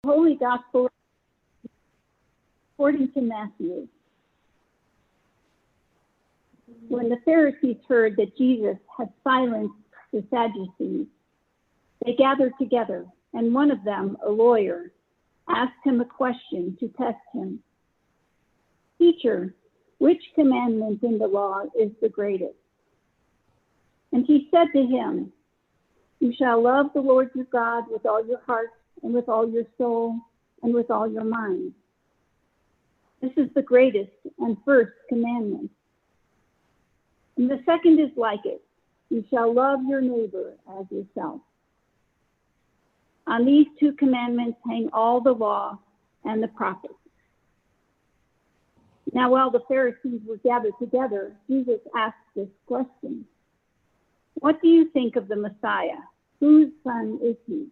Holy Gospel according to Matthew. When the Pharisees heard that Jesus had silenced the Sadducees, they gathered together, and one of them, a lawyer, asked him a question to test him. Teacher, which commandment in the law is the greatest? And he said to him, you shall love the Lord your God with all your heart and with all your soul and with all your mind. This is the greatest and first commandment. And the second is like it. You shall love your neighbor as yourself. On these two commandments hang all the law and the prophets. Now, while the Pharisees were gathered together, Jesus asked this question. What do you think of the Messiah? Whose son is he?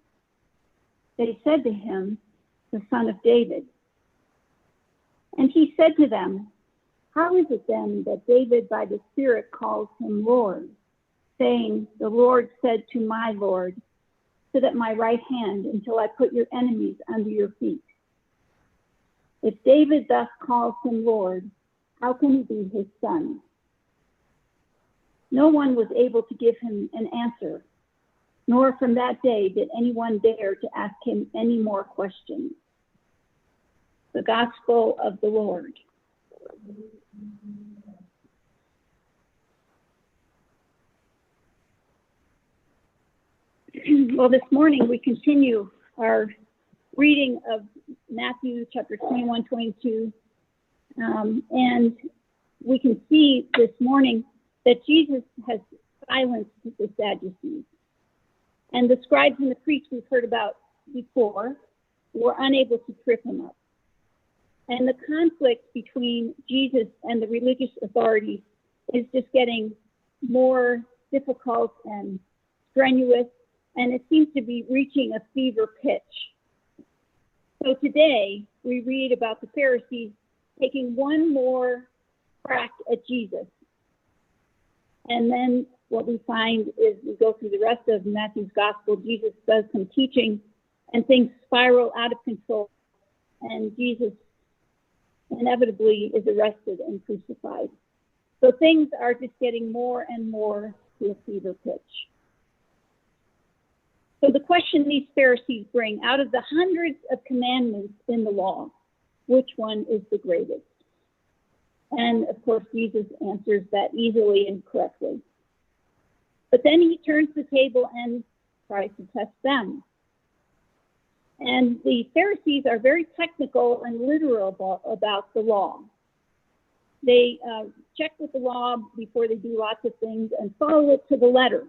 They said to him, the son of David. And he said to them, how is it then that David by the Spirit calls him Lord, saying, the Lord said to my Lord, sit at my right hand until I put your enemies under your feet? If David thus calls him Lord, how can he be his son? No one was able to give him an answer, nor from that day did anyone dare to ask him any more questions. The Gospel of the Lord. Well, this morning we continue our reading of Matthew chapter 21, 22. And we can see this morning that Jesus has silenced the Sadducees. And the scribes and the priests we've heard about before were unable to trip him up. And the conflict between Jesus and the religious authorities is just getting more difficult and strenuous, and it seems to be reaching a fever pitch. So today, we read about the Pharisees taking one more crack at Jesus. And then what we find is we go through the rest of Matthew's gospel, Jesus does some teaching, and things spiral out of control, and Jesus inevitably is arrested and crucified. So things are just getting more and more to a fever pitch. So the question these Pharisees bring, out of the hundreds of commandments in the law, which one is the greatest? And of course, Jesus answers that easily and correctly. But then he turns the table and tries to test them. And the Pharisees are very technical and literal about the law. They check with the law before they do lots of things and follow it to the letter.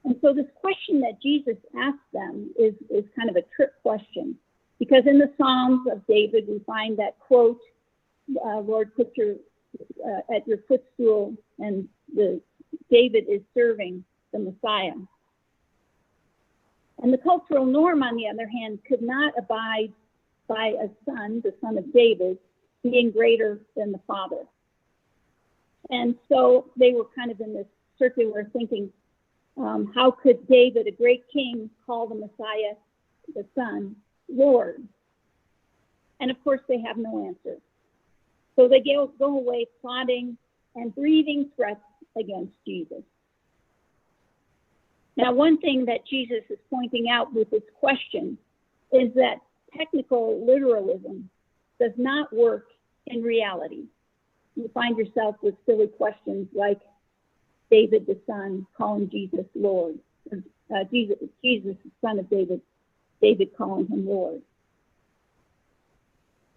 And so this question that Jesus asked them is kind of a trick question, because in the Psalms of David, we find that quote, Lord, put your at your footstool, and David is serving the Messiah. And the cultural norm, on the other hand, could not abide by a son, the son of David, being greater than the father. And so they were kind of in this circular thinking, how could David, a great king, call the Messiah, the son, Lord? And of course, they have no answer. So they go away plotting and breathing threats against Jesus. Now, one thing that Jesus is pointing out with this question is that technical literalism does not work in reality. You find yourself with silly questions like David the son calling Jesus Lord, Jesus the son of David, David calling him Lord.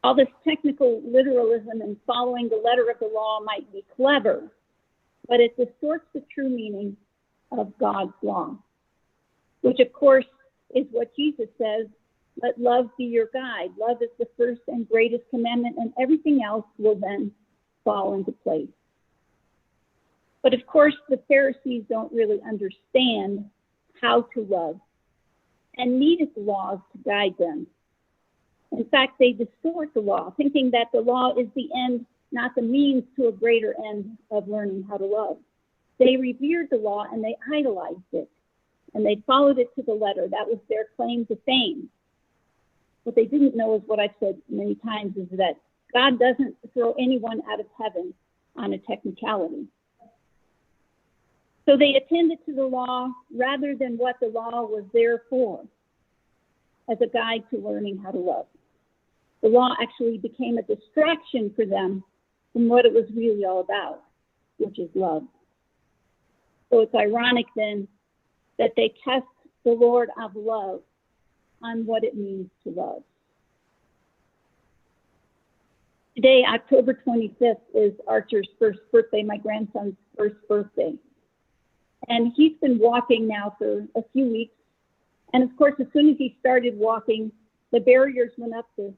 All this technical literalism and following the letter of the law might be clever, but it distorts the true meaning of God's law, which of course is what Jesus says, let love be your guide. Love is the first and greatest commandment, and everything else will then fall into place. But of course, the Pharisees don't really understand how to love and needed the laws to guide them. In fact, they distort the law, thinking that the law is the end, not the means to a greater end of learning how to love. They revered the law and they idolized it, and they followed it to the letter. That was their claim to fame. What they didn't know is what I've said many times, is that God doesn't throw anyone out of heaven on a technicality. So they attended to the law rather than what the law was there for, as a guide to learning how to love. The law actually became a distraction for them from what it was really all about, which is love. So it's ironic then that they test the Lord of love on what it means to love. Today, October 25th, is Archer's first birthday, my grandson's first birthday. And he's been walking now for a few weeks. And of course, as soon as he started walking, the barriers went up the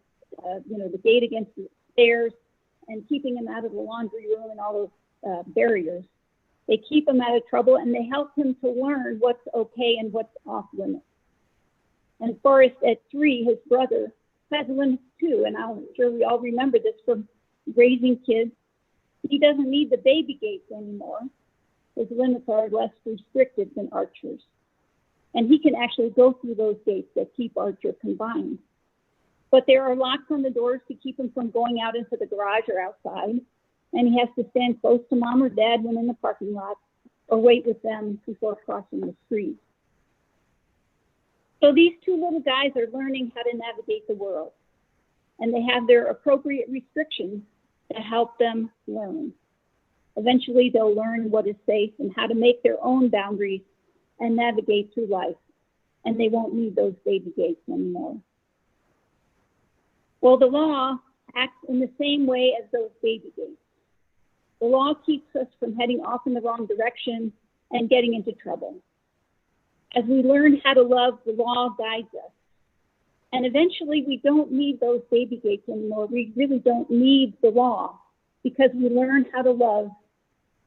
gate against the stairs, and keeping him out of the laundry room and all those barriers. They keep him out of trouble, and they help him to learn what's okay and what's off limits. And Forrest, at 3, his brother, has limits too, and I'm sure we all remember this from raising kids. He doesn't need the baby gates anymore. His limits are less restricted than Archer's. And he can actually go through those gates that keep Archer confined. But there are locks on the doors to keep him from going out into the garage or outside. And he has to stand close to mom or dad when in the parking lot, or wait with them before crossing the street. So these two little guys are learning how to navigate the world. And they have their appropriate restrictions to help them learn. Eventually, they'll learn what is safe and how to make their own boundaries and navigate through life. And they won't need those baby gates anymore. Well, the law acts in the same way as those baby gates. The law keeps us from heading off in the wrong direction and getting into trouble. As we learn how to love, the law guides us. And eventually, we don't need those baby gates anymore. We really don't need the law, because we learn how to love,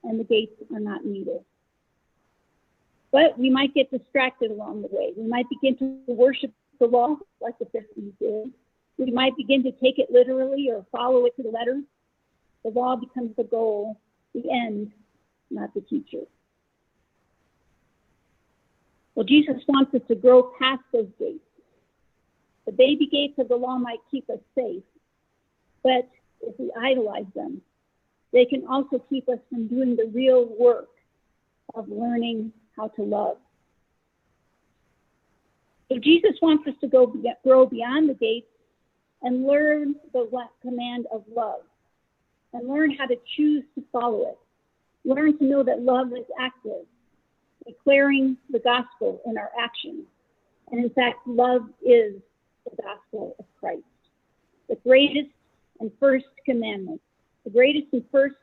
and the gates are not needed. But we might get distracted along the way. We might begin to worship the law like the 50s did. We might begin to take it literally or follow it to the letter. The law becomes the goal, the end, not the teacher. Well, Jesus wants us to grow past those gates. The baby gates of the law might keep us safe, but if we idolize them, they can also keep us from doing the real work of learning how to love. So Jesus wants us to grow beyond the gates and learn the command of love, and learn how to choose to follow it. Learn to know that love is active, declaring the gospel in our actions. And in fact, love is the gospel of Christ, the greatest and first commandment. The greatest and first,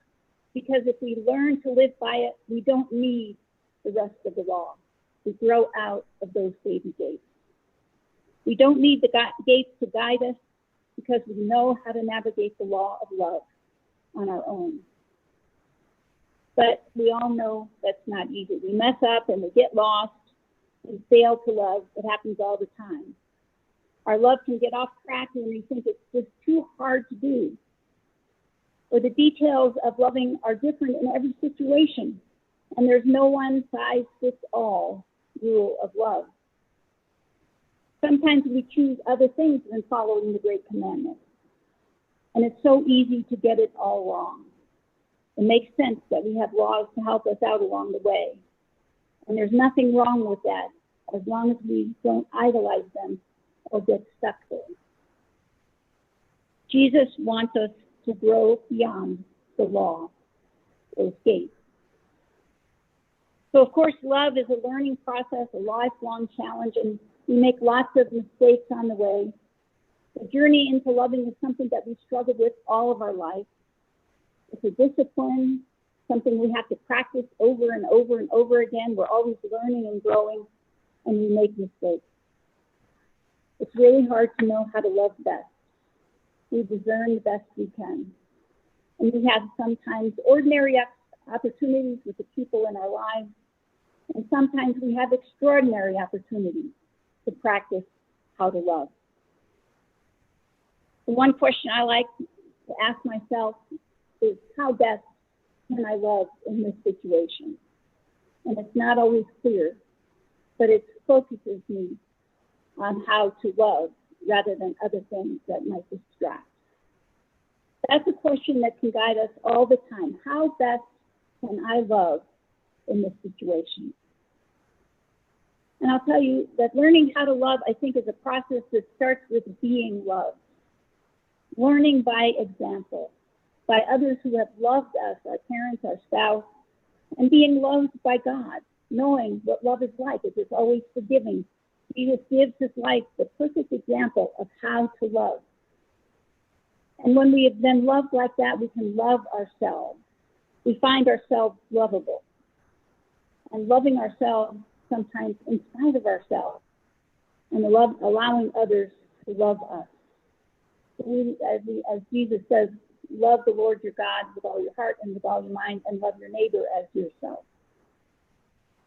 because if we learn to live by it, we don't need the rest of the law. We grow out of those baby gates. We don't need the gates to guide us, because we know how to navigate the law of love on our own. But we all know that's not easy. We mess up and we get lost and fail to love. It happens all the time. Our love can get off track when we think it's just too hard to do. Or the details of loving are different in every situation, and there's no one-size-fits-all rule of love. Sometimes we choose other things than following the Great Commandment. And it's so easy to get it all wrong. It makes sense that we have laws to help us out along the way. And there's nothing wrong with that, as long as we don't idolize them or get stuck there. Jesus wants us to grow beyond the law, those gates. So, of course, love is a learning process, a lifelong challenge, and we make lots of mistakes on the way. The journey into loving is something that we struggle with all of our life. It's a discipline, something we have to practice over and over and over again. We're always learning and growing, and we make mistakes. It's really hard to know how to love best. We discern the best we can. And we have sometimes ordinary opportunities with the people in our lives, and sometimes we have extraordinary opportunities to practice how to love. The one question I like to ask myself is, how best can I love in this situation? And it's not always clear, but it focuses me on how to love rather than other things that might distract? That's a question that can guide us all the time. How best can I love in this situation? And I'll tell you that learning how to love, I think, is a process that starts with being loved. Learning by example, by others who have loved us, our parents, our spouse, and being loved by God, knowing what love is like. It's always forgiving. Jesus gives his life the perfect example of how to love. And when we have been loved like that, we can love ourselves. We find ourselves lovable. And loving ourselves sometimes in spite of ourselves, and allowing others to love us. As Jesus says, love the Lord your God with all your heart and with all your mind, and love your neighbor as yourself.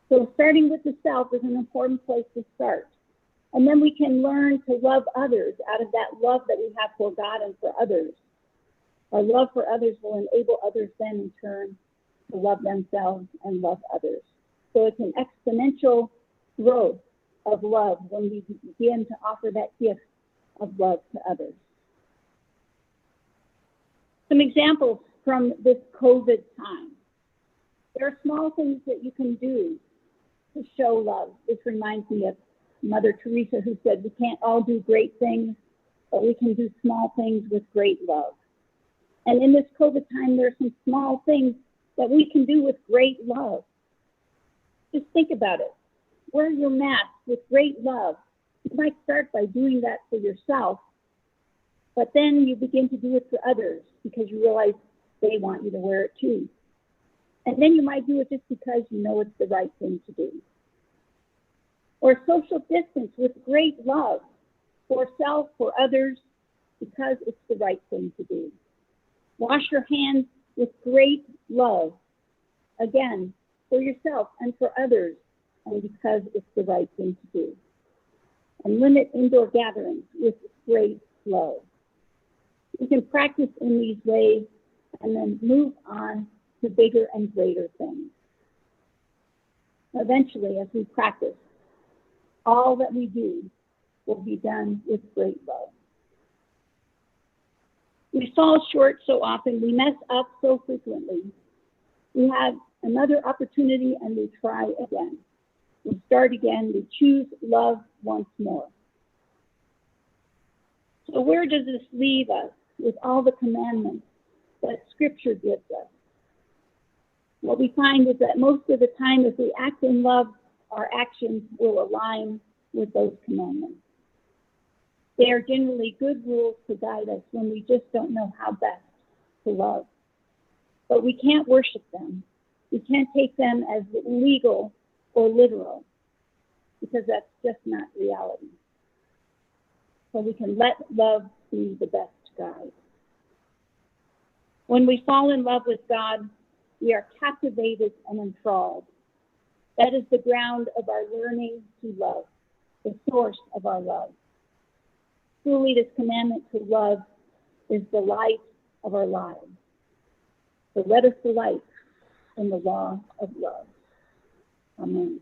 So starting with the self is an important place to start. And then we can learn to love others out of that love that we have for God and for others. Our love for others will enable others then in turn to love themselves and love others. So it's an exponential growth of love when we begin to offer that gift of love to others. Some examples from this COVID time. There are small things that you can do to show love. This reminds me of Mother Teresa, who said, we can't all do great things, but we can do small things with great love. And in this COVID time, there are some small things that we can do with great love. Just think about it. Wear your mask with great love. You might start by doing that for yourself, but then you begin to do it for others because you realize they want you to wear it too. And then you might do it just because you know it's the right thing to do. Or social distance with great love for self, for others, because it's the right thing to do. Wash your hands with great love, again, for yourself and for others, and because it's the right thing to do. And limit indoor gatherings with great love. We can practice in these ways and then move on to bigger and greater things. Eventually, as we practice, all that we do will be done with great love. We fall short so often, we mess up so frequently. We have another opportunity and we try again. We start again, we choose love once more. So where does this leave us with all the commandments that Scripture gives us? What we find is that most of the time, if we act in love, our actions will align with those commandments. They are generally good rules to guide us when we just don't know how best to love. But we can't worship them. We can't take them as legal or literal, because that's just not reality. So we can let love be the best guide. When we fall in love with God, we are captivated and enthralled. That is the ground of our learning to love, the source of our love. Truly, this commandment to love is the light of our lives. So let us delight in the law of love. Amen.